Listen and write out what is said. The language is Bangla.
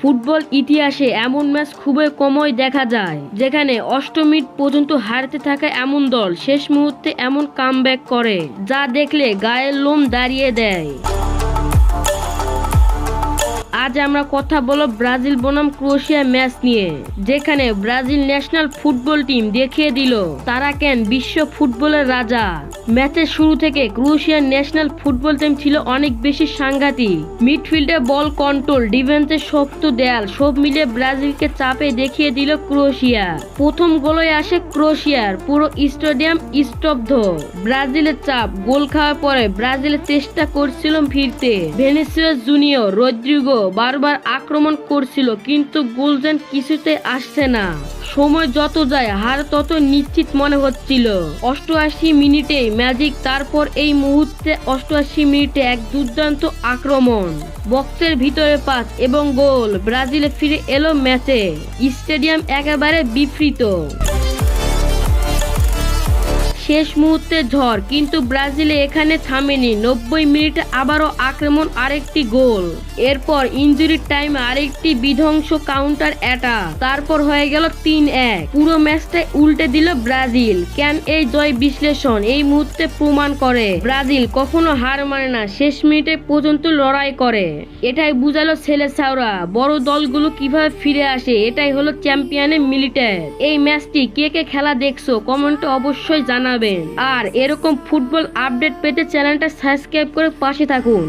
ফুটবল ইতিহাসে এমন ম্যাচ খুবই কমই দেখা যায় যেখানে ৮ মিনিট পর্যন্ত হারতে থাকা এমন দল শেষ মুহূর্তে এমন কামব্যাক করে যা দেখলে গায়ের লোম দাঁড়িয়ে দেয়। আজ আমরা কথা বলব ব্রাজিল বনাম ক্রোয়েশিয়া ম্যাচ নিয়ে, যেখানে ব্রাজিল ন্যাশনাল ফুটবল টিম দেখিয়ে দিল তারা কেন বিশ্ব ফুটবলের রাজা। ম্যাচের শুরু থেকে ক্রোয়েশিয়ার ন্যাশনাল ফুটবল টিম ছিল অনেক বেশি সাংঘাতিক। মিডফিল্ডে বল কন্ট্রোল, ডিফেন্সের শক্ত দেয়াল সব মিলিয়ে ব্রাজিলকে চাপে দেখিয়ে দিল ক্রোয়েশিয়া। প্রথম গোলে আসে ক্রোয়েশিয়ার, পুরো স্টেডিয়াম স্তব্ধ। ব্রাজিলের চাপ, গোল খাওয়ার পরে ব্রাজিলের চেষ্টা করছিল ফিরতে। ভিনিসিয়াস জুনিয়র, রদ্রিগো বারবার আক্রমণ করছিল কিন্তু গোল যেন কিছুতে আসছে না। সময় যত যায় হার তত নিশ্চিত মনে হচ্ছিল। ৮৮ মিনিটে ম্যাজিক, তারপর এই মুহূর্তে ৮৮ মিনিটে এক দুর্দান্ত আক্রমণ, বক্সের ভিতরে পাস এবং গোল। ব্রাজিলে ফিরে এলো ম্যাচে। স্টেডিয়াম একেবারে বিস্মিত। শেষ মুহূর্তে ঝড়, কিন্তু ব্রাজিলে এখানে থামেনি। ৯০ মিনিটে আবারও আক্রমণ, আরেকটি গোল। এরপর ইনজুরি টাইমে আরেকটি বিধ্বংস কাউন্টার অ্যাটাক, তারপর হয়ে গেল ৩-১। পুরো ম্যাচটাই উল্টে দিল ব্রাজিল। কেন এই জয় বিশ্লেষণ এই মুহূর্তে প্রমাণ করে ব্রাজিল কখনো হার মানে না, শেষ মিনিটে পর্যন্ত লড়াই করে। এটাই বুঝালো ছেলে ছাওরা বড় দলগুলো কিভাবে ফিরে আসে। এটাই হলো চ্যাম্পিয়নের মিলিটার। এই ম্যাচটি কে কে খেলা দেখছো কমেন্টে অবশ্যই জানাবেন। আর এরকম ফুটবল আপডেট পেতে চ্যানেলটা সাবস্ক্রাইব করে পাশে থাকুন।